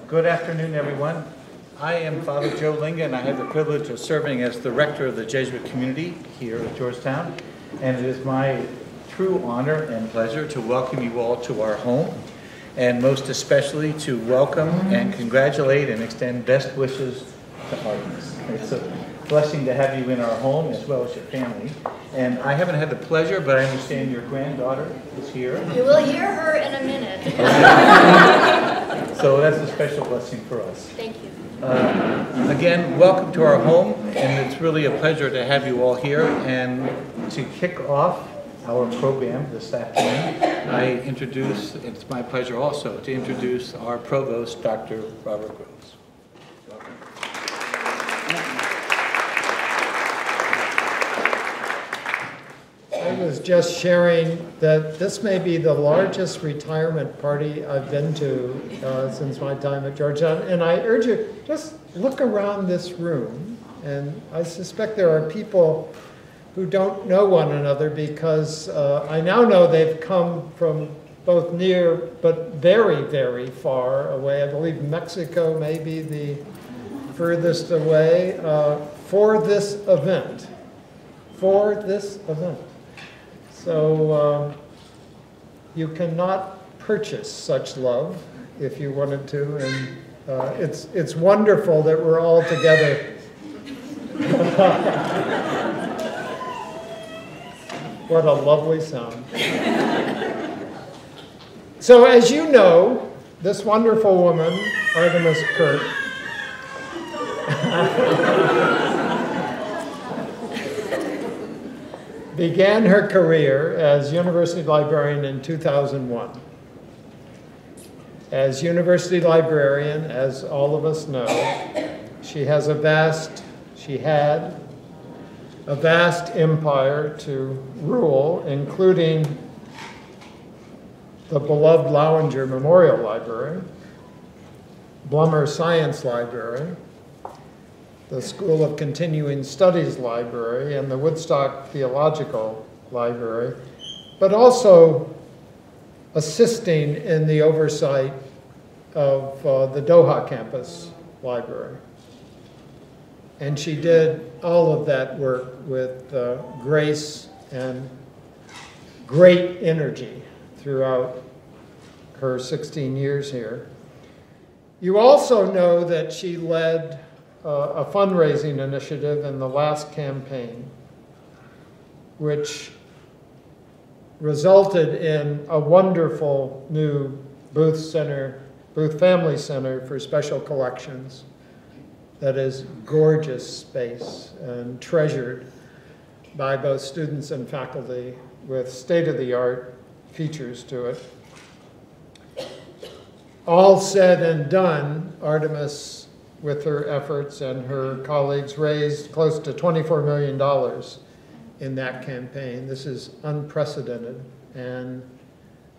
Good afternoon, everyone. I am Father Joe Linga, and I have the privilege of serving as the rector of the Jesuit community here at Georgetown. And it is my true honor and pleasure to welcome you all to our home, and most especially to welcome and congratulate and extend best wishes to Artemis. It's a blessing to have you in our home as well as your family. And I haven't had the pleasure, but I understand your granddaughter is here. You will hear her in a minute. So that's a special blessing for us. Thank you. Again, welcome to our home, and it's really a pleasure to have you all here. And to kick off our program this afternoon, it's my pleasure also to introduce our provost, Dr. Robert Groves. Welcome. I was just sharing that this may be the largest retirement party I've been to since my time at Georgetown, and I urge you, just look around this room, and I suspect there are people who don't know one another because I now know they've come from both near but very, very far away. I believe Mexico may be the furthest away for this event. So you cannot purchase such love if you wanted to, and it's wonderful that we're all together. What a lovely sound. So as you know, this wonderful woman, Artemis Kirk, began her career as university librarian in 2001. As university librarian, as all of us know, she had a vast empire to rule, including the beloved Lowinger Memorial Library, Blummer Science Library, the School of Continuing Studies Library, and the Woodstock Theological Library, but also assisting in the oversight of the Doha campus library. And she did all of that work with grace and great energy throughout her 16 years here. You also know that she led a fundraising initiative in the last campaign, which resulted in a wonderful new Booth Family Center for Special Collections that is gorgeous space and treasured by both students and faculty with state-of-the-art features to it. All said and done, Artemis, with her efforts and her colleagues, raised close to $24 million in that campaign. This is unprecedented, and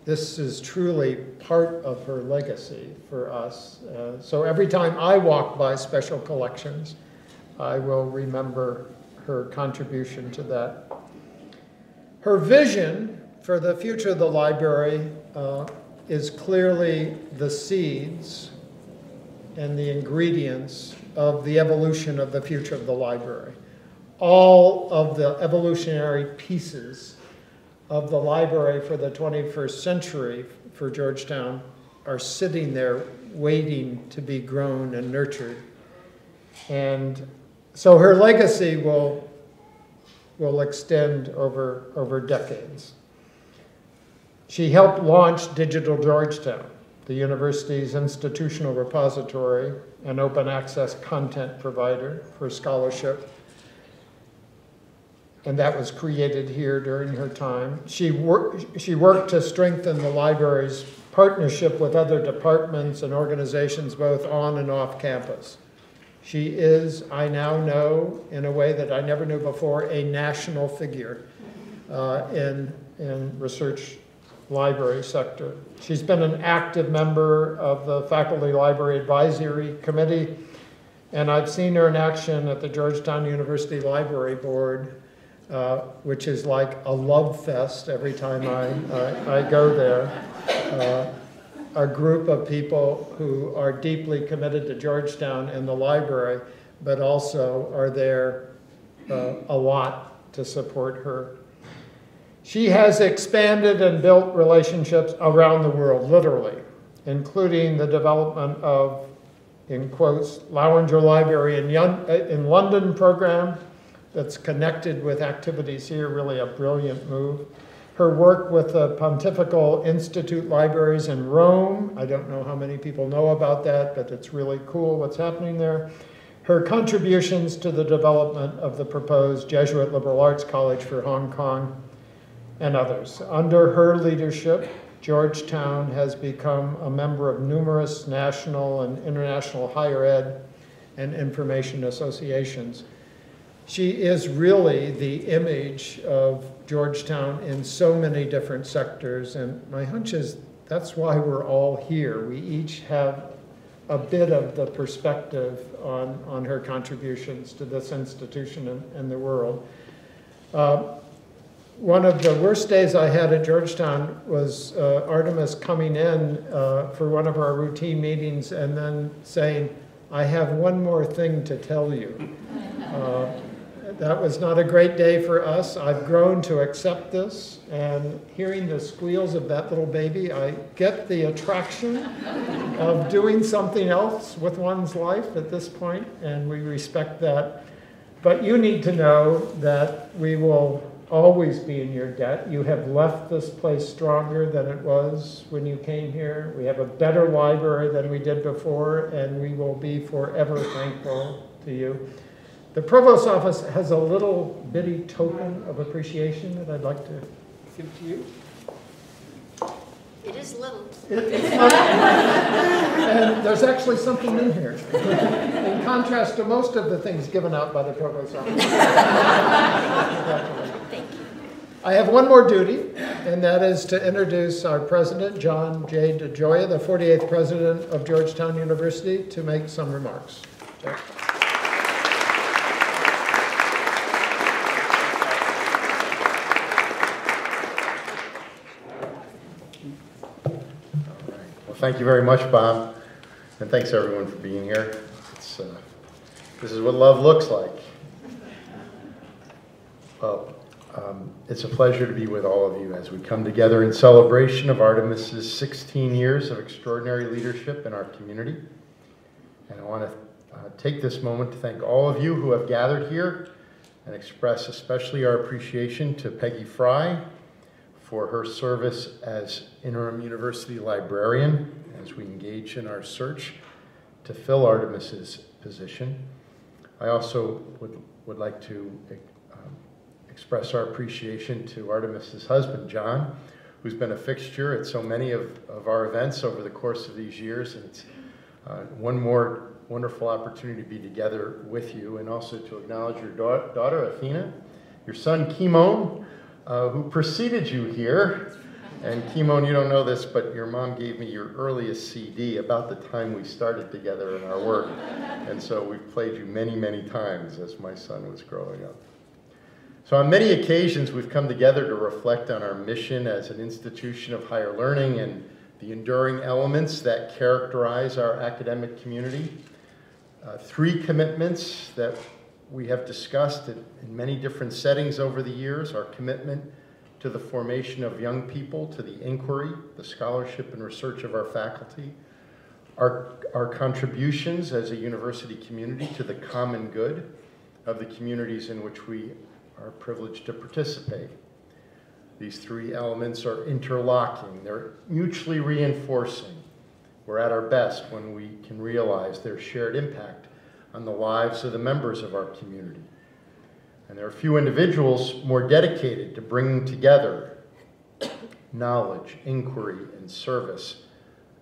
this is truly part of her legacy for us. So every time I walk by Special Collections, I will remember her contribution to that. Her vision for the future of the library is clearly the seeds and the ingredients of the evolution of the future of the library. All of the evolutionary pieces of the library for the 21st century for Georgetown are sitting there waiting to be grown and nurtured. And so her legacy will extend over decades. She helped launch Digital Georgetown, the university's institutional repository and open access content provider for scholarship. And that was created here during her time. She worked to strengthen the library's partnership with other departments and organizations both on and off campus. She is, I now know, in a way that I never knew before, a national figure in research library sector. She's been an active member of the Faculty Library Advisory Committee, and I've seen her in action at the Georgetown University Library Board, which is like a love fest every time I go there. a group of people who are deeply committed to Georgetown and the library, but also are there a lot to support her. She has expanded and built relationships around the world, literally, including the development of, in quotes, Lowinger Library in London program that's connected with activities here, really a brilliant move. Her work with the Pontifical Institute Libraries in Rome. I don't know how many people know about that, but it's really cool what's happening there. Her contributions to the development of the proposed Jesuit Liberal Arts College for Hong Kong and others. Under her leadership, Georgetown has become a member of numerous national and international higher ed and information associations. She is really the image of Georgetown in so many different sectors, and my hunch is that's why we're all here. We each have a bit of the perspective on her contributions to this institution and the world. One of the worst days I had at Georgetown was Artemis coming in for one of our routine meetings and then saying, "I have one more thing to tell you." That was not a great day for us. I've grown to accept this, and hearing the squeals of that little baby, I get the attraction of doing something else with one's life at this point, and we respect that. But you need to know that we will always be in your debt. You have left this place stronger than it was when you came here. We have a better library than we did before, and we will be forever thankful to you. The Provost's office has a little bitty token of appreciation that I'd like to give to you. It is little. And there's actually something in here, in contrast to most of the things given out by the Provost's office. Thank you. I have one more duty, and that is to introduce our president, John J. DeGioia, the 48th president of Georgetown University, to make some remarks. Okay. Thank you very much, Bob, and thanks everyone for being here. This is what love looks like. Well, it's a pleasure to be with all of you as we come together in celebration of Artemis's 16 years of extraordinary leadership in our community. And I want to take this moment to thank all of you who have gathered here and express especially our appreciation to Peggy Fry for her service as interim university librarian as we engage in our search to fill Artemis's position. I also would like to express our appreciation to Artemis's husband, John, who's been a fixture at so many of our events over the course of these years. And it's one more wonderful opportunity to be together with you, and also to acknowledge your daughter, Athena, your son, Kimon, who preceded you here. And Kimon, you don't know this, but your mom gave me your earliest CD about the time we started together in our work. And so we've played you many, many times as my son was growing up. So on many occasions, we've come together to reflect on our mission as an institution of higher learning and the enduring elements that characterize our academic community. Three commitments that we have discussed in many different settings over the years: our commitment to the formation of young people, to the inquiry, the scholarship and research of our faculty, our contributions as a university community to the common good of the communities in which we are privileged to participate. These three elements are interlocking, they're mutually reinforcing. We're at our best when we can realize their shared impact on the lives of the members of our community. And there are few individuals more dedicated to bringing together knowledge, inquiry, and service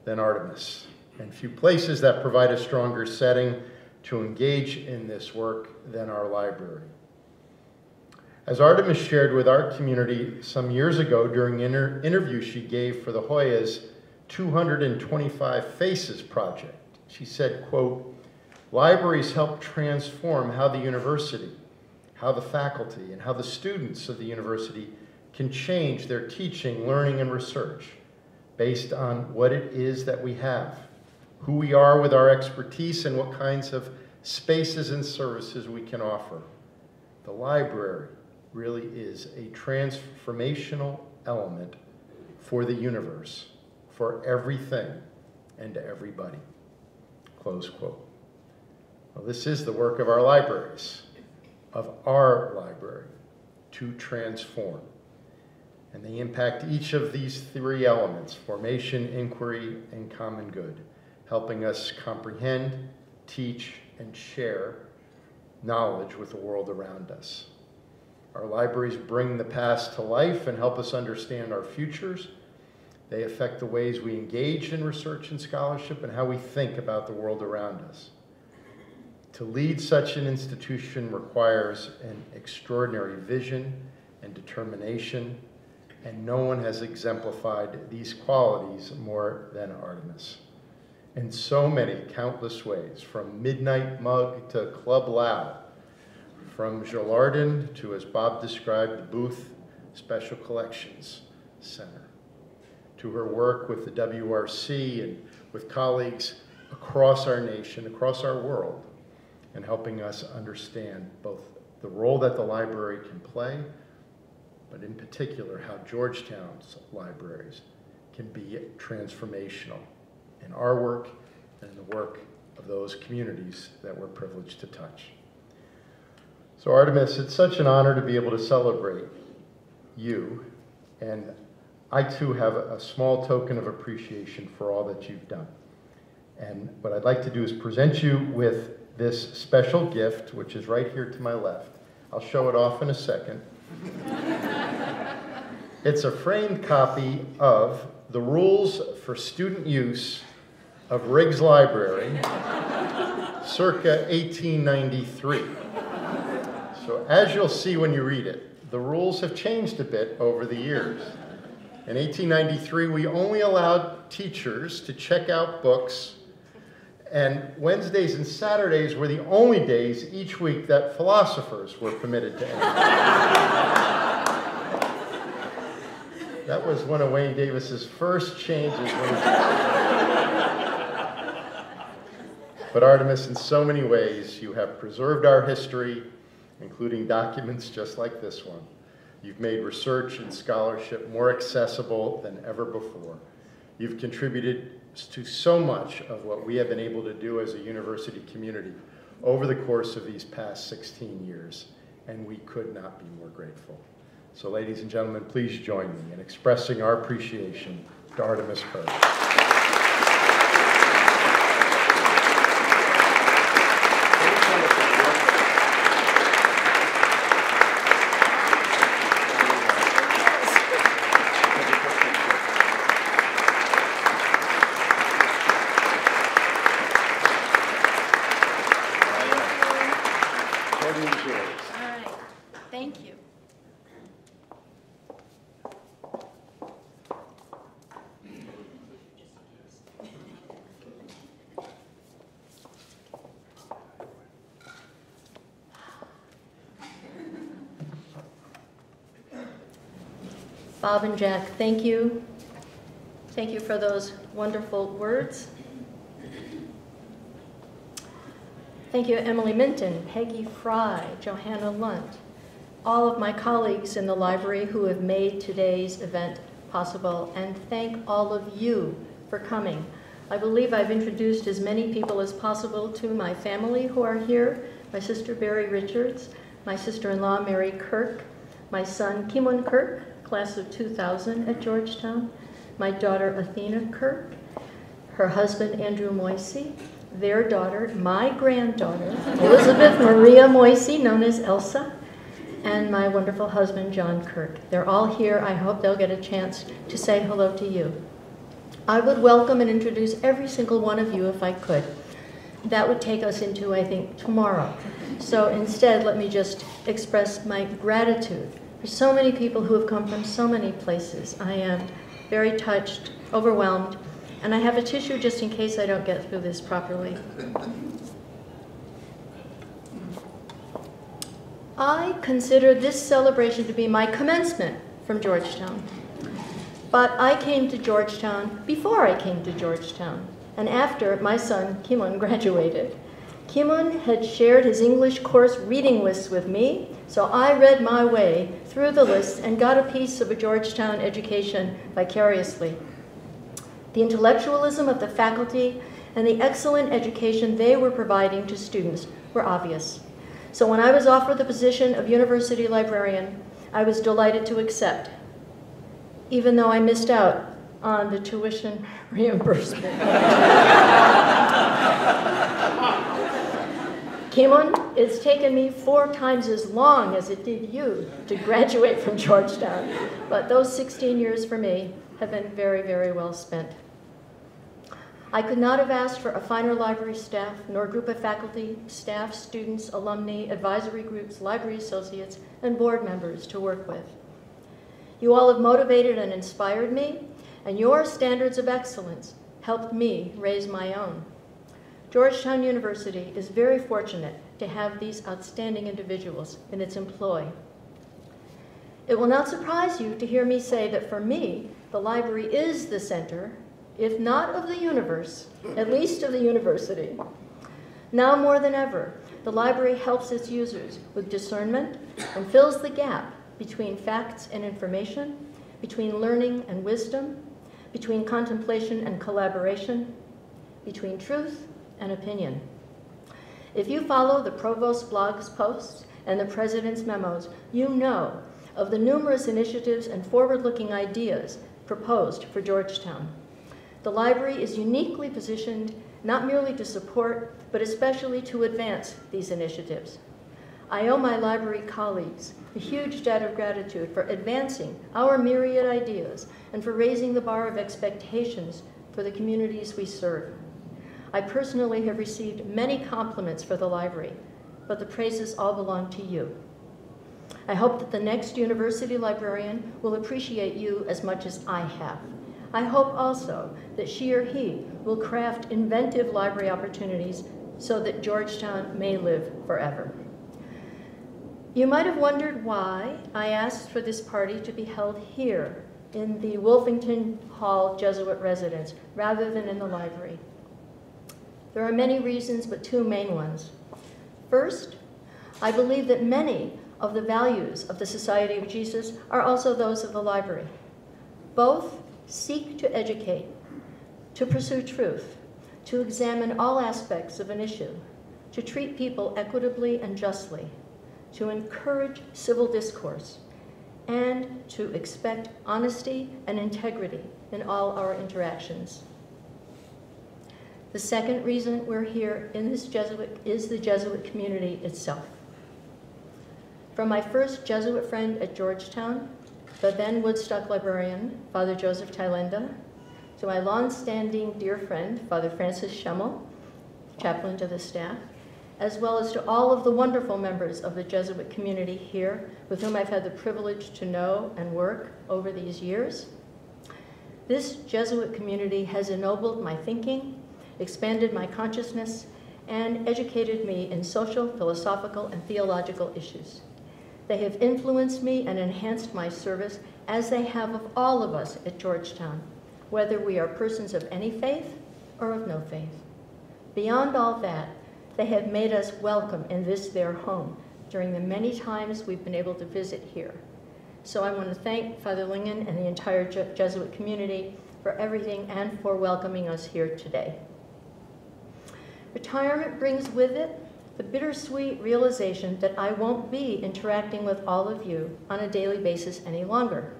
than Artemis, and few places that provide a stronger setting to engage in this work than our library. As Artemis shared with our community some years ago during an interview she gave for the Hoya's 225 Faces project, she said, quote, "Libraries help transform how the university, how the faculty, and how the students of the university can change their teaching, learning, and research. based on what it is that we have, who we are with our expertise, and what kinds of spaces and services we can offer. The library really is a transformational element for the universe, for everything and everybody. Close quote. Well, this is the work of our libraries, of our library, to transform. And they impact each of these three elements: formation, inquiry, and common good, helping us comprehend, teach, and share knowledge with the world around us. Our libraries bring the past to life and help us understand our futures. They affect the ways we engage in research and scholarship and how we think about the world around us. To lead such an institution requires an extraordinary vision and determination, and no one has exemplified these qualities more than Artemis. In so many countless ways, from Midnight Mug to Club Loud, from Gillardin to, as Bob described, the Booth Special Collections Center, to her work with the WRC and with colleagues across our nation, across our world, and helping us understand both the role that the library can play, but in particular how Georgetown's libraries can be transformational in our work and in the work of those communities that we're privileged to touch. So Artemis, it's such an honor to be able to celebrate you, and I too have a small token of appreciation for all that you've done. And what I'd like to do is present you with this special gift, which is right here to my left. I'll show it off in a second. It's a framed copy of the Rules for Student Use of Riggs Library, circa 1893. So as you'll see when you read it, the rules have changed a bit over the years. In 1893, we only allowed teachers to check out books, and Wednesdays and Saturdays were the only days each week that philosophers were permitted to enter. That was one of Wayne Davis's first changes. But Artemis, in so many ways, you have preserved our history, including documents just like this one. You've made research and scholarship more accessible than ever before. You've contributed to so much of what we have been able to do as a university community over the course of these past 16 years, and we could not be more grateful. So ladies and gentlemen, please join me in expressing our appreciation to Artemis Kirk. Thank you. Bob and Jack, thank you. Thank you for those wonderful words. Thank you, Emily Minton, Peggy Fry, Johanna Lunt, all of my colleagues in the library who have made today's event possible, and thank all of you for coming. I believe I've introduced as many people as possible to my family who are here, my sister Barry Richards, my sister-in-law Mary Kirk, my son Kimun Kirk, class of 2000 at Georgetown, my daughter Athena Kirk, her husband Andrew Moisey, their daughter, my granddaughter, Elizabeth Maria Moisey, known as Elsa, and my wonderful husband, John Kirk. They're all here. I hope they'll get a chance to say hello to you. I would welcome and introduce every single one of you if I could. That would take us into, I think, tomorrow. So instead, let me just express my gratitude for so many people who have come from so many places. I am very touched, overwhelmed, and I have a tissue just in case I don't get through this properly. I consider this celebration to be my commencement from Georgetown. But I came to Georgetown before I came to Georgetown, and after my son, Kimon, graduated. Kimon had shared his English course reading lists with me, so I read my way through the lists and got a piece of a Georgetown education vicariously. The intellectualism of the faculty and the excellent education they were providing to students were obvious. So when I was offered the position of university librarian, I was delighted to accept, even though I missed out on the tuition reimbursement. Kimon, it's taken me 4 times as long as it did you to graduate from Georgetown, but those 16 years for me have been very, very well spent. I could not have asked for a finer library staff, nor group of faculty, staff, students, alumni, advisory groups, library associates, and board members to work with. You all have motivated and inspired me, and your standards of excellence helped me raise my own. Georgetown University is very fortunate to have these outstanding individuals in its employ. It will not surprise you to hear me say that for me, the library is the center, if not of the universe, at least of the university. Now more than ever, the library helps its users with discernment and fills the gap between facts and information, between learning and wisdom, between contemplation and collaboration, between truth and opinion. If you follow the Provost's blog's posts and the President's memos, you know of the numerous initiatives and forward-looking ideas proposed for Georgetown. The library is uniquely positioned not merely to support, but especially to advance these initiatives. I owe my library colleagues a huge debt of gratitude for advancing our myriad ideas and for raising the bar of expectations for the communities we serve. I personally have received many compliments for the library, but the praises all belong to you. I hope that the next university librarian will appreciate you as much as I have. I hope also that she or he will craft inventive library opportunities so that Georgetown may live forever. You might have wondered why I asked for this party to be held here in the Wolfington Hall Jesuit residence rather than in the library. There are many reasons, but 2 main ones. First, I believe that many of the values of the Society of Jesus are also those of the library. Both seek to educate, to pursue truth, to examine all aspects of an issue, to treat people equitably and justly, to encourage civil discourse, and to expect honesty and integrity in all our interactions. The second reason we're here in this is the Jesuit community itself. From my first Jesuit friend at Georgetown, the then Woodstock librarian, Father Joseph Thailinda, to my long-standing dear friend, Father Francis Schemmel, chaplain to the staff, as well as to all of the wonderful members of the Jesuit community here, with whom I've had the privilege to know and work over these years. This Jesuit community has ennobled my thinking, expanded my consciousness, and educated me in social, philosophical, and theological issues. They have influenced me and enhanced my service, as they have of all of us at Georgetown, whether we are persons of any faith or of no faith. Beyond all that, they have made us welcome in this their home during the many times we've been able to visit here. So I want to thank Father Lingen and the entire Jesuit community for everything and for welcoming us here today. Retirement brings with it the bittersweet realization that I won't be interacting with all of you on a daily basis any longer.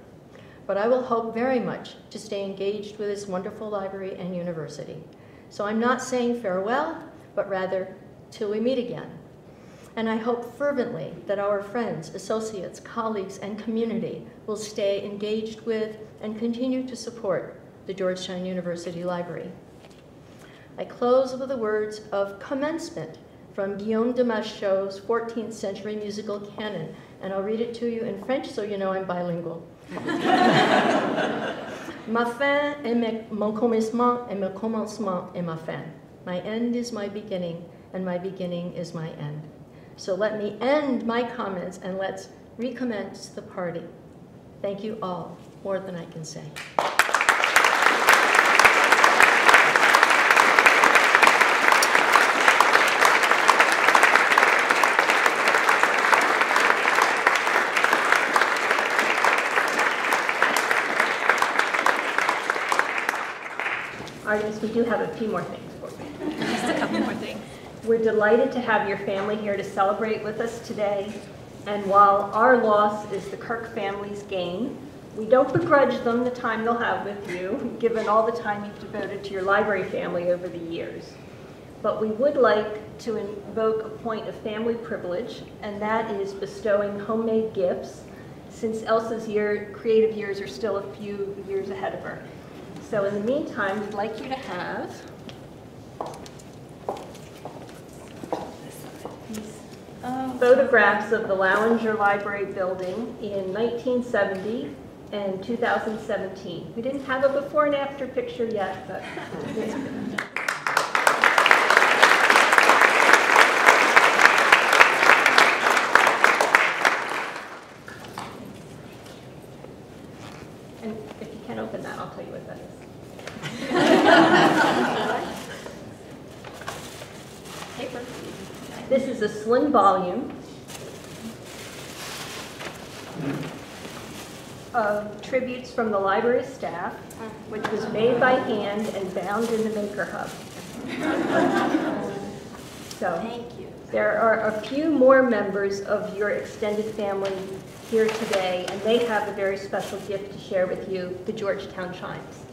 But I will hope very much to stay engaged with this wonderful library and university. So I'm not saying farewell, but rather till we meet again. And I hope fervently that our friends, associates, colleagues, and community will stay engaged with and continue to support the Georgetown University Library. I close with the words of commencement from Guillaume de Machaut's 14th century musical canon, and I'll read it to you in French so you know I'm bilingual. Ma fin est mon commencement, et mon commencement est ma fin. My end is my beginning, and my beginning is my end. So let me end my comments, and let's recommence the party. Thank you all. more than I can say. Artemis, we do have a few more things for you. Just a couple more things. We're delighted to have your family here to celebrate with us today. And while our loss is the Kirk family's gain, we don't begrudge them the time they'll have with you, given all the time you've devoted to your library family over the years. But we would like to invoke a point of family privilege, and that is bestowing homemade gifts, since Elsa's creative years are still a few years ahead of her. So in the meantime, we'd like you to have these photographs of the Lowinger Library building in 1970 and 2017. We didn't have a before and after picture yet, but and if you can't open that, I'll tell you what that is. Paper. This is a slim volume of tributes from the library staff, which was made by hand and bound in the Maker Hub. So, Thank you. there are a few more members of your extended family here today, and they have a very special gift to share with you, the Georgetown Chimes.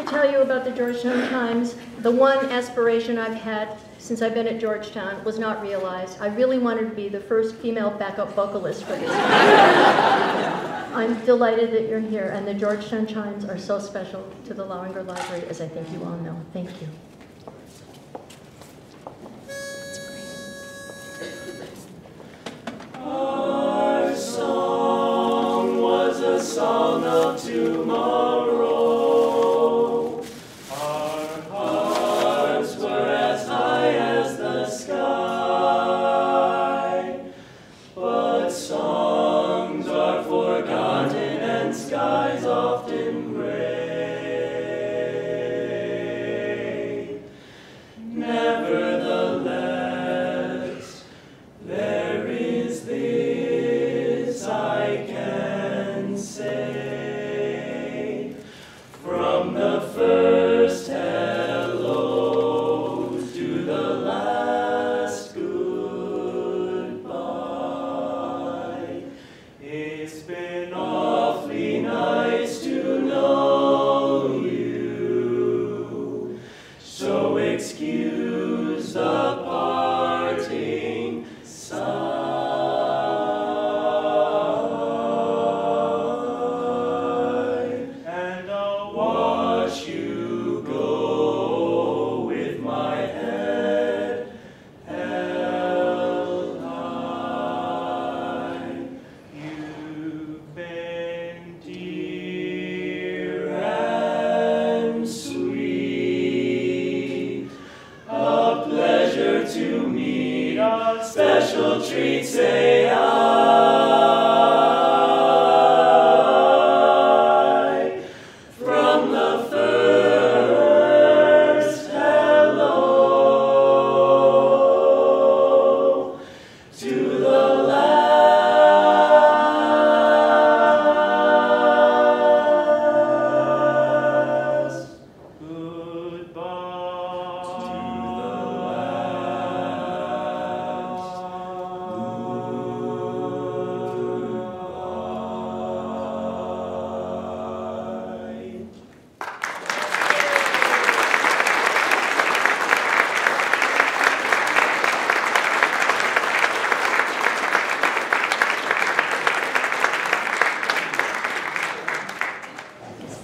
Tell you about the Georgetown Chimes. The one aspiration I've had since I've been at Georgetown was not realized. I really wanted to be the first female backup vocalist for this. I'm delighted that you're here, and the Georgetown Chimes are so special to the Lowinger Library, as I think you all know. Thank you. Our song was a song of tomorrow.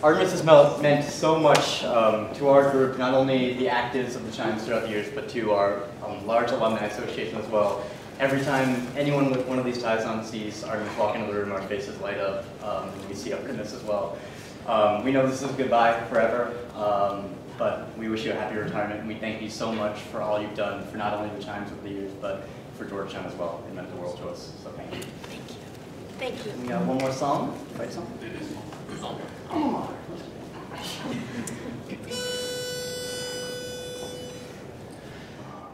Artemis has meant so much to our group, not only the actives of the Chimes throughout the years, but to our large alumni association as well. Every time anyone with one of these ties on sees Artemis walk into the room, our faces light up, and we see Artemis as well. We know this is goodbye forever. but we wish you a happy retirement, and we thank you so much for all you've done for not only the Chimes over the years, but for Georgetown as well. It meant the world to us, so thank you. Thank you. Thank you. We got one more song. Right song? Oh.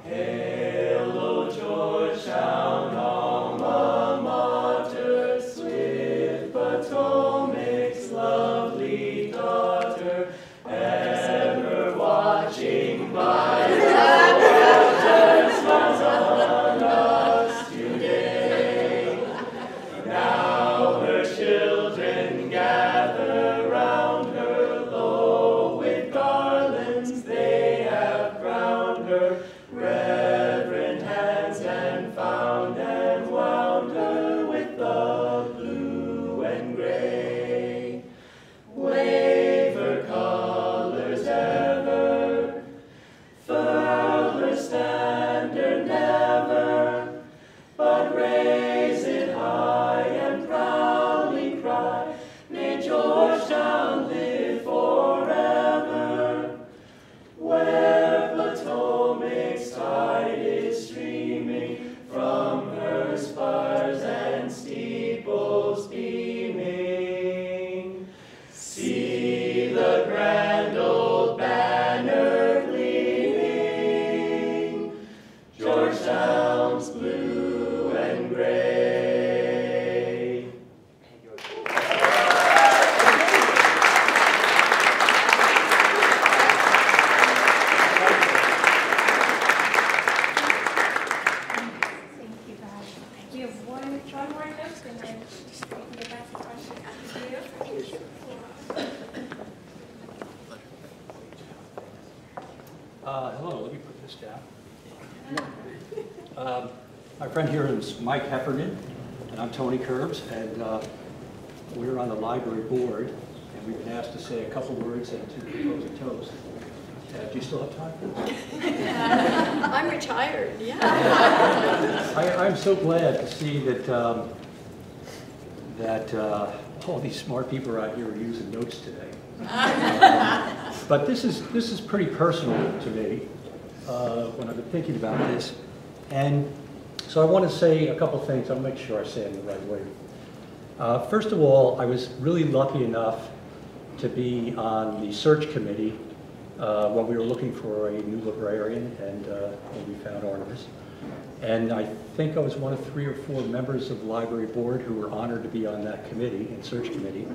Hail, O Georgetown, alma mater, swift Potomac's lovely daughter, ever watching by the waters smiles on us today. Now her children gather round her, lo, with garlands they have crowned her. Reverend hands and found and wound her with the blue and gray. Wave her colors ever, furl her standard never, but raise it high and proudly cry, may Georgetown live forever. Where Potomac's tide is streaming, from her spires and steeples beaming, see the grand old banner gleaming, Georgetown's blue and gray. We have one more note, and then just we can get back to questions after you. Hello, let me put this down. My friend here is Mike Heffernan, and I'm Tony Curbs, and we're on the library board, and we've been asked to say a couple words and to propose a toast. Do you still have time for this? I'm retired, yeah. I'm so glad to see that all these smart people out here are using notes today. But this is pretty personal to me when I've been thinking about this, and so I want to say a couple things. I'll make sure I say them the right way. First of all, I was really lucky enough to be on the search committee when we were looking for a new librarian, and when we found Artemis. And I think I was one of 3 or 4 members of the library board who were honored to be on that committee, and search committee.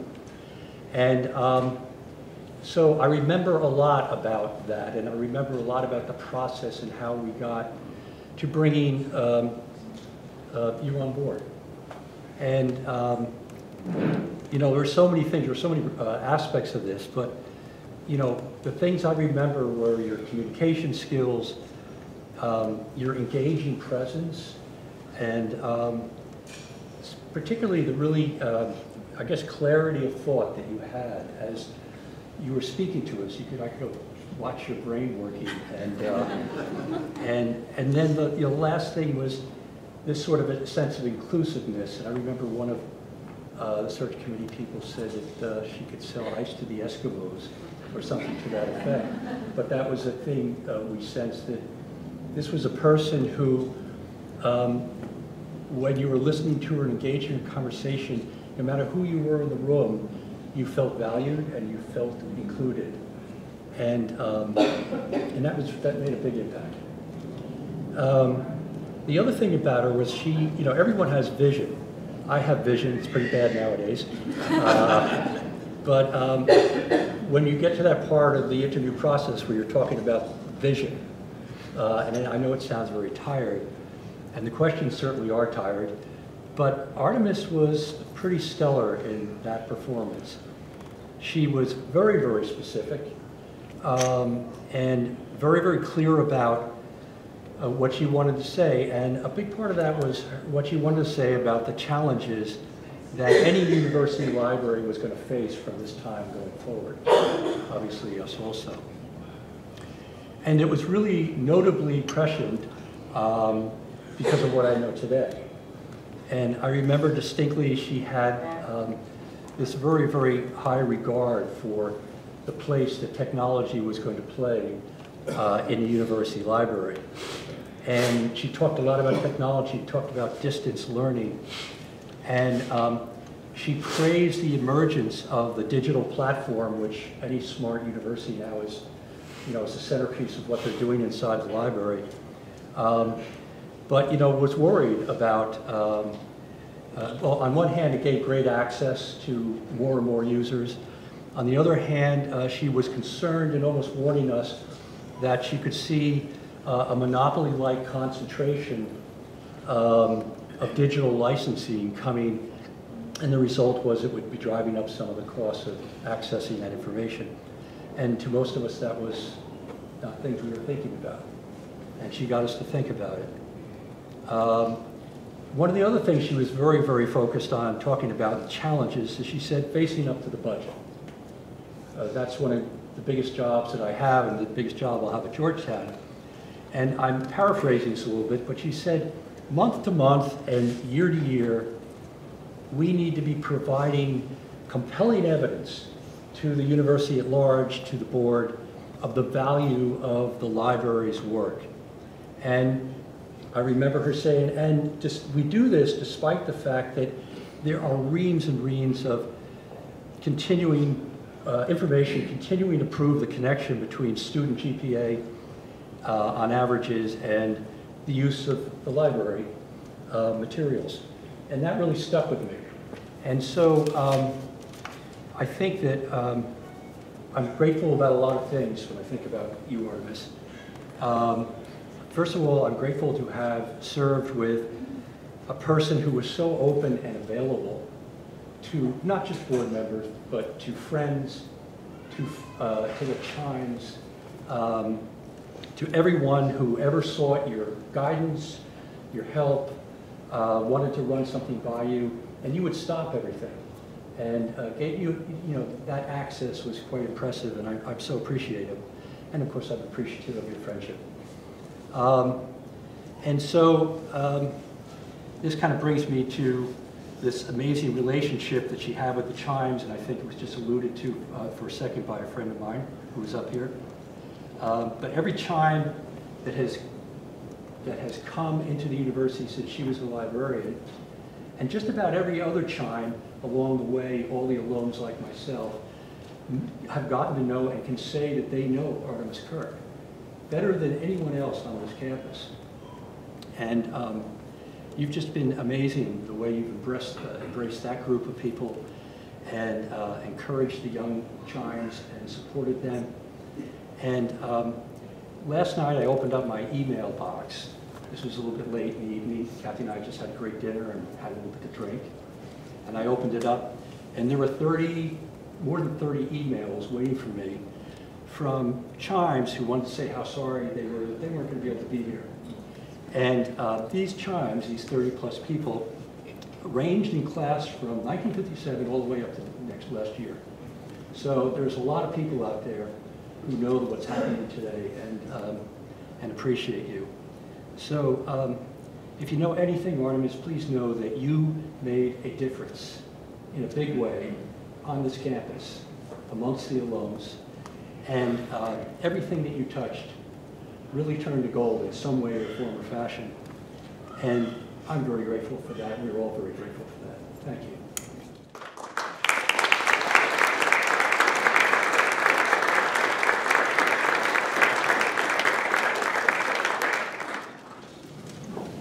And so I remember a lot about that, and I remember a lot about the process and how we got to bringing you on board. And you know, there were so many things, there were so many aspects of this, but you know, the things I remember were your communication skills, your engaging presence, and particularly the really, I guess, clarity of thought that you had as you were speaking to us. I could go watch your brain working, and then the last thing was this sort of a sense of inclusiveness. And I remember one of the search committee people said that she could sell ice to the Eskimos, or something to that effect. But that was a thing we sensed, that this was a person who, when you were listening to her and engaging in conversation, no matter who you were in the room, you felt valued and you felt included. And that made a big impact. The other thing about her was she, you know, everyone has vision. I have vision, it's pretty bad nowadays. But when you get to that part of the interview process where you're talking about vision, and I know it sounds very tired, and the questions certainly are tired, but Artemis was pretty stellar in that performance. She was very, very specific, and very, very clear about what she wanted to say, and a big part of that was what she wanted to say about the challenges that any university library was going to face from this time going forward. Obviously, us also. And it was really notably prescient because of what I know today. And I remember distinctly she had this very, very high regard for the place that technology was going to play in the university library. And she talked a lot about technology, talked about distance learning, and she praised the emergence of the digital platform, which any smart university now is, is the centerpiece of what they're doing inside the library. But was worried about, well, on one hand, it gave great access to more and more users. On the other hand, she was concerned and almost warning us that she could see a monopoly-like concentration of digital licensing coming, and the result was it would be driving up some of the costs of accessing that information. And to most of us, that was not things we were thinking about. And she got us to think about it. One of the other things she was very, very focused on talking about, the challenges, is she said, facing up to the budget. That's one of the biggest jobs that I have and the biggest job I'll have at Georgetown. And I'm paraphrasing this a little bit, but she said, month to month and year to year, we need to be providing compelling evidence to the university at large, to the board, of the value of the library's work. And I remember her saying, and we do this despite the fact that there are reams and reams of continuing information, continuing to prove the connection between student GPA on averages and the use of the library materials. And that really stuck with me. And so I think that I'm grateful about a lot of things when I think about you, Artemis. First of all, I'm grateful to have served with a person who was so open and available to not just board members, but to friends, to the Chimes, to everyone who ever sought your guidance, your help, wanted to run something by you, and you would stop everything. And gave you, that access was quite impressive, and I'm so appreciative. And of course, I'm appreciative of your friendship. And so this kind of brings me to this amazing relationship that she had with the Chimes, and I think it was just alluded to for a second by a friend of mine who was up here. But every Chime that has come into the university since she was a librarian, and just about every other Chime along the way, all the alums like myself, have gotten to know and can say that they know Artemis Kirk better than anyone else on this campus. And you've just been amazing the way you've embraced that group of people and encouraged the young Chimes and supported them. And last night I opened up my email box. This was a little bit late in the evening. Kathy and I just had a great dinner and had a little bit to drink. And I opened it up, and there were more than 30 emails waiting for me from Chimes who wanted to say how sorry they weren't going to be able to be here. And these Chimes, these 30-plus people, ranged in class from 1957 all the way up to last year. So there's a lot of people out there who know what's happening today and appreciate you. So if you know anything, Artemis, please know that you made a difference in a big way on this campus amongst the alums. And everything that you touched really turned to gold in some way or form or fashion. And I'm very grateful for that. We're all very grateful for that. Thank you.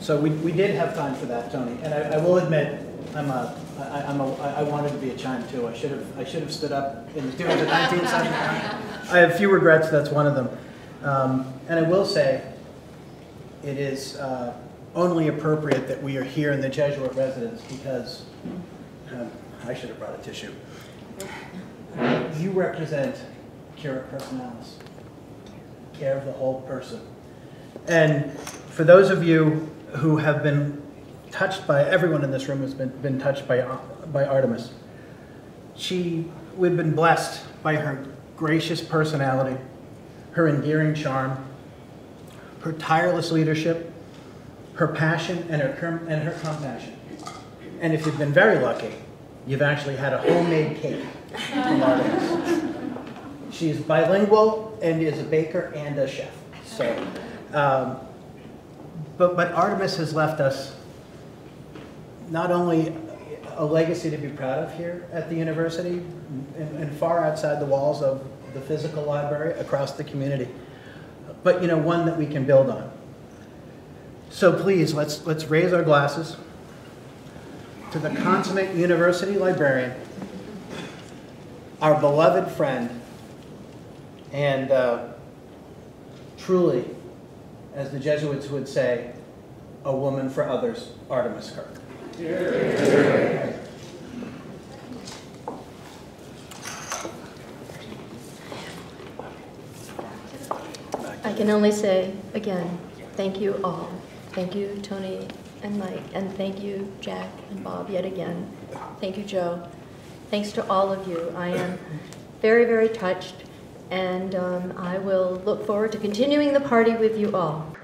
So we did have time for that, Tony, and I will admit I wanted to be a Chime too. I should have stood up in the students of 1979. I have few regrets. That's one of them. And I will say, it is only appropriate that we are here in the Jesuit residence because I should have brought a tissue. You represent Kirk personalis, care of the whole person. And for those of you who have been touched by, everyone in this room has been touched by Artemis. We've been blessed by her gracious personality, her endearing charm, her tireless leadership, her passion, and her compassion. And if you've been very lucky, you've actually had a homemade cake from Artemis. She's bilingual and is a baker and a chef. So, but Artemis has left us not only a legacy to be proud of here at the university and far outside the walls of the physical library across the community, but one that we can build on. So please, let's raise our glasses to the consummate university librarian, our beloved friend, and truly, as the Jesuits would say, a woman for others, Artemis Kirk. I can only say, again, thank you all. Thank you, Tony and Mike, and thank you, Jack and Bob, yet again. Thank you, Joe. Thanks to all of you. I am very, very touched, and I will look forward to continuing the party with you all.